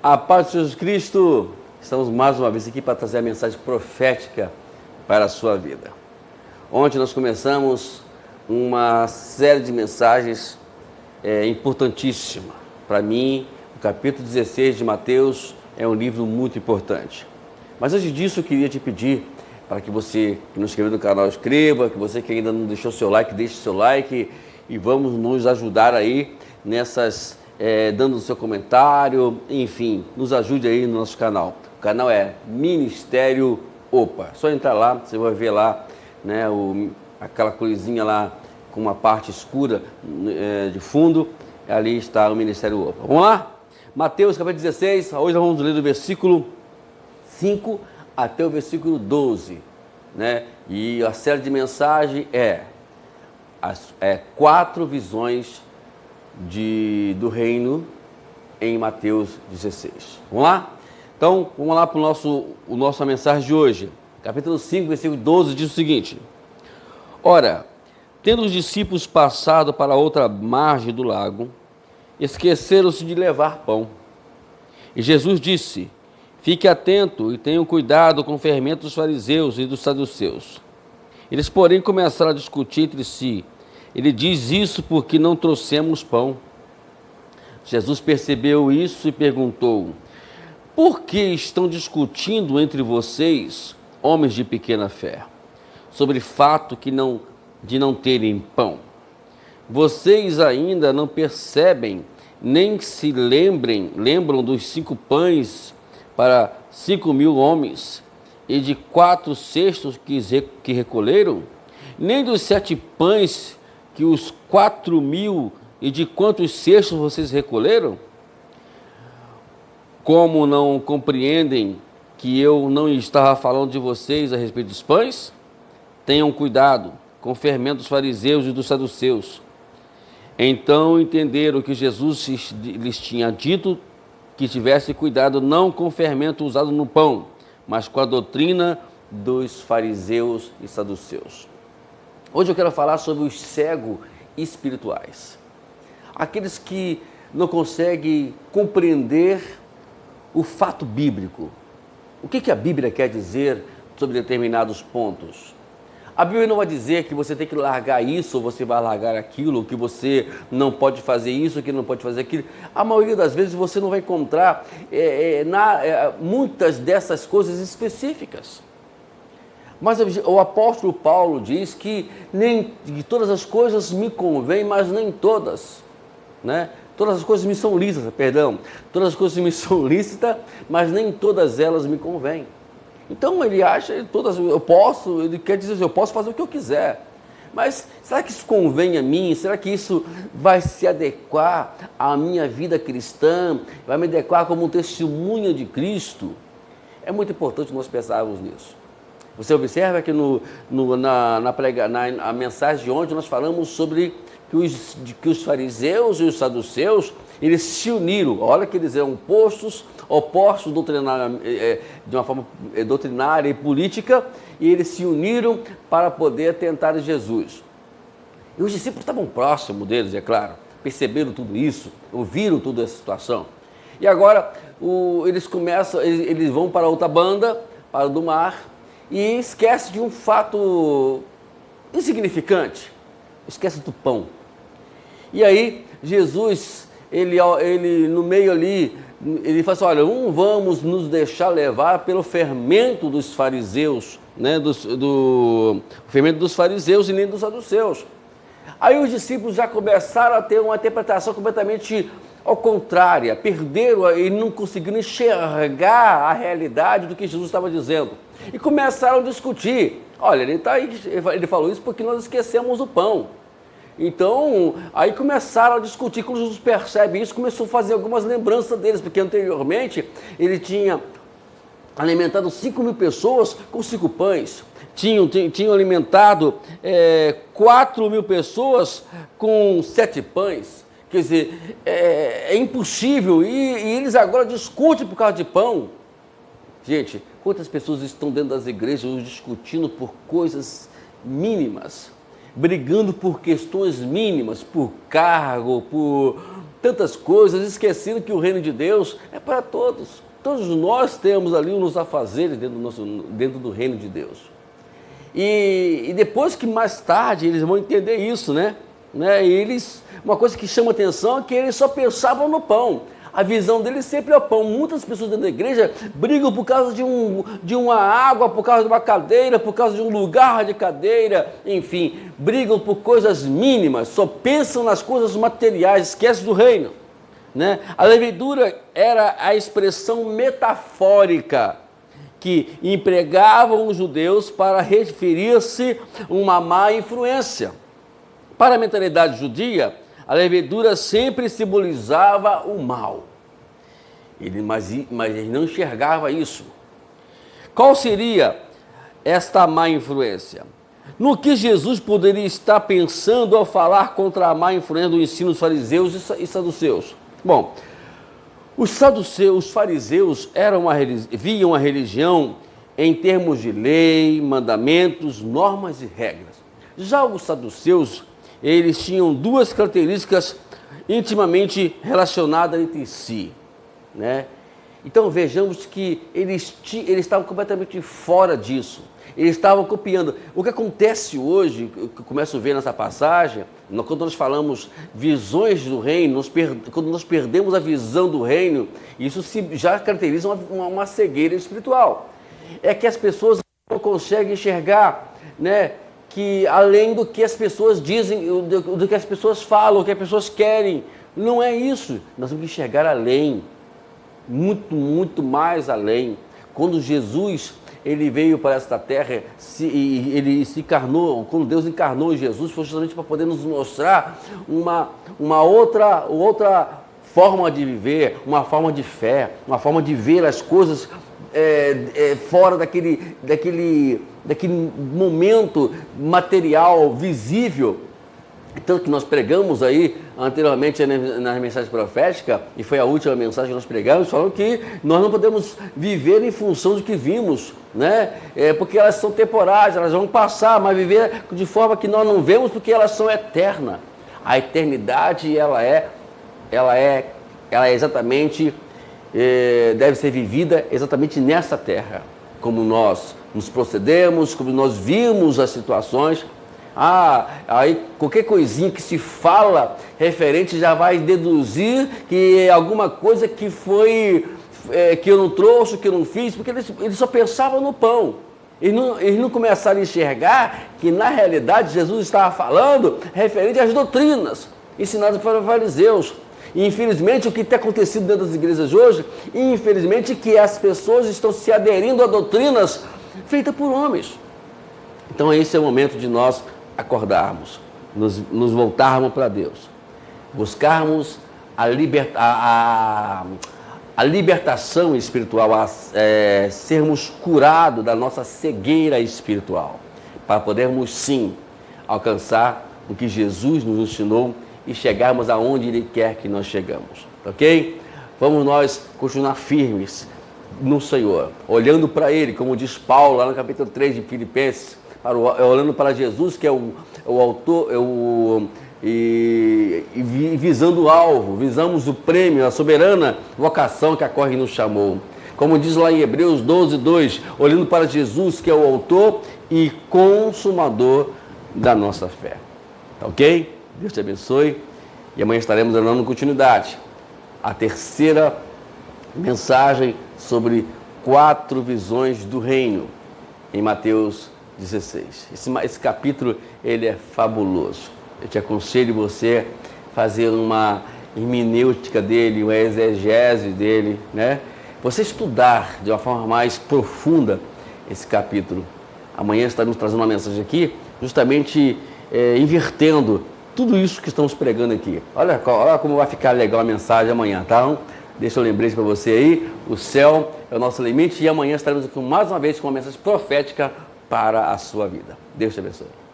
A paz de Jesus Cristo, estamos mais uma vez aqui para trazer a mensagem profética para a sua vida. Ontem nós começamos uma série de mensagens importantíssima. Para mim, o capítulo 16 de Mateus é um livro muito importante. Mas antes disso, eu queria te pedir para que você que não inscreveu no canal, inscreva, que você que ainda não deixou seu like, deixe seu like e vamos nos ajudar aí nessas... dando o seu comentário, enfim, nos ajude aí no nosso canal. O canal é Ministério Opa. Só entrar lá, você vai ver lá, né, aquela coisinha lá com uma parte escura de fundo, ali está o Ministério Opa. Vamos lá? Mateus capítulo 16, hoje nós vamos ler do versículo 5 até o versículo 12, né? E a série de mensagem é 4 visões do reino em Mateus 16. Vamos lá? Então, vamos lá para nossa mensagem de hoje. Capítulo 5, versículo 12 diz o seguinte: Ora, tendo os discípulos passado para outra margem do lago, esqueceram-se de levar pão. E Jesus disse: Fique atento e tenham cuidado com o fermento dos fariseus e dos saduceus. Eles, porém, começaram a discutir entre si. Ele diz isso porque não trouxemos pão. Jesus percebeu isso e perguntou: Por que estão discutindo entre vocês, homens de pequena fé, sobre o fato de não terem pão? Vocês ainda não percebem, nem se lembram dos 5 pães para 5.000 homens e de 4 cestos que recolheram? Nem dos 7 pães que os 4.000 e de quantos cestos vocês recolheram? Como não compreendem que eu não estava falando de vocês a respeito dos pães? Tenham cuidado com o fermento dos fariseus e dos saduceus. Então entenderam que Jesus lhes tinha dito que tivesse cuidado não com o fermento usado no pão, mas com a doutrina dos fariseus e saduceus. Hoje eu quero falar sobre os cegos espirituais. Aqueles que não conseguem compreender o fato bíblico. O que a Bíblia quer dizer sobre determinados pontos? A Bíblia não vai dizer que você tem que largar isso, ou você vai largar aquilo, ou que você não pode fazer isso, ou que não pode fazer aquilo. A maioria das vezes você não vai encontrar muitas dessas coisas específicas. Mas o apóstolo Paulo diz que todas as coisas me convêm, mas nem todas, né? Todas as coisas me são lícitas, todas as coisas me são lícitas, mas nem todas elas me convêm. Então ele acha, ele quer dizer, eu posso fazer o que eu quiser. Mas será que isso convém a mim? Será que isso vai se adequar à minha vida cristã? Vai me adequar como um testemunho de Cristo? É muito importante nós pensarmos nisso. Você observa que na mensagem de ontem nós falamos sobre que os fariseus e os saduceus, eles se uniram. Olha que eles eram opostos de uma forma doutrinária e política, e eles se uniram para poder tentar Jesus. E os discípulos estavam próximos deles, é claro, perceberam tudo isso, ouviram toda essa situação. E agora eles vão para outra banda, para o do mar, e esquece de um fato insignificante, esquece do pão. E aí Jesus, ele no meio ali, ele fala assim: olha, não vamos nos deixar levar pelo fermento dos fariseus, né, do fermento dos fariseus e nem dos saduceus. Aí os discípulos já começaram a ter uma interpretação completamente ao contrário, perderam e não conseguiram enxergar a realidade do que Jesus estava dizendo. E começaram a discutir. Olha, ele falou isso porque nós esquecemos o pão. Então, aí começaram a discutir. Quando Jesus percebe isso, começou a fazer algumas lembranças deles, porque anteriormente ele tinha alimentado 5.000 pessoas com 5 pães. Tinham alimentado 4.000 pessoas com 7 pães. Quer dizer, é impossível. E eles agora discutem por causa de pão. Gente, quantas pessoas estão dentro das igrejas hoje discutindo por coisas mínimas? brigando por questões mínimas, por cargo, por tantas coisas, esquecendo que o reino de Deus é para todos. Todos nós temos ali uns afazeres dentro do reino de Deus. E depois que mais tarde eles vão entender isso, né? Uma coisa que chama atenção é que eles só pensavam no pão. A visão deles sempre é o pão. Muitas pessoas dentro da igreja brigam por causa de uma água, por causa de uma cadeira, por causa de um lugar de cadeira, enfim, brigam por coisas mínimas, só pensam nas coisas materiais, esquecem do reino, né? A levedura era a expressão metafórica que empregavam os judeus para referir-se a uma má influência. Para a mentalidade judia, a levedura sempre simbolizava o mal. Mas ele não enxergava isso. Qual seria esta má influência? No que Jesus poderia estar pensando ao falar contra a má influência do ensino dos fariseus e saduceus? Bom, os fariseus viam a religião em termos de lei, mandamentos, normas e regras. Já os saduceus, eles tinham duas características intimamente relacionadas entre si, né? Então vejamos que eles estavam completamente fora disso. Eles estavam copiando. O que acontece hoje, que eu começo a ver nessa passagem, quando nós falamos visões do reino, quando nós perdemos a visão do reino, isso já caracteriza uma cegueira espiritual. É que as pessoas não conseguem enxergar, né, que além do que as pessoas dizem, do que as pessoas falam, o que as pessoas querem, não é isso. Nós temos que enxergar além, muito, muito mais além. Quando Jesus ele veio para esta terra, ele se encarnou, quando Deus encarnou em Jesus, foi justamente para poder nos mostrar uma outra forma de viver, uma forma de fé, uma forma de ver as coisas fora daquele momento material, visível. Tanto que nós pregamos aí anteriormente na mensagem profética, e foi a última mensagem que nós pregamos, falando que nós não podemos viver em função do que vimos, né? Porque elas são temporárias, elas vão passar, mas viver de forma que nós não vemos, porque elas são eternas. A eternidade, ela é exatamente, deve ser vivida exatamente nessa terra, como nós nos procedemos, como nós vimos as situações. Aí qualquer coisinha que se fala referente já vai deduzir que é alguma coisa que foi, que eu não trouxe, que eu não fiz, porque eles só pensavam no pão. Eles não começaram a enxergar que na realidade Jesus estava falando referente às doutrinas ensinadas pelos fariseus. E infelizmente o que tem acontecido dentro das igrejas hoje, infelizmente que as pessoas estão se aderindo a doutrinas feitas por homens. Então esse é o momento de nós acordarmos, nos voltarmos para Deus, buscarmos a libertação espiritual, sermos curados da nossa cegueira espiritual, para podermos sim alcançar o que Jesus nos ensinou e chegarmos aonde Ele quer que nós chegamos, ok? Vamos nós continuar firmes no Senhor, olhando para Ele, como diz Paulo lá no capítulo 3 de Filipenses, olhando para Jesus, que é o autor, e visando o alvo, visamos o prêmio, a soberana vocação que a Corre nos chamou. Como diz lá em Hebreus 12:2, olhando para Jesus, que é o autor e consumador da nossa fé. Tá ok? Deus te abençoe. E amanhã estaremos dando continuidade. A terceira mensagem sobre 4 visões do reino, em Mateus 16. Esse capítulo, ele é fabuloso. Eu te aconselho você fazer uma hermenêutica dele, uma exegese dele, né? Você estudar de uma forma mais profunda esse capítulo. Amanhã estaremos trazendo uma mensagem aqui, justamente invertendo tudo isso que estamos pregando aqui. Olha como vai ficar legal a mensagem amanhã, tá? Então, deixa eu lembrar para você aí, o céu é o nosso limite, e amanhã estaremos aqui mais uma vez com uma mensagem profética para a sua vida. Deus te abençoe.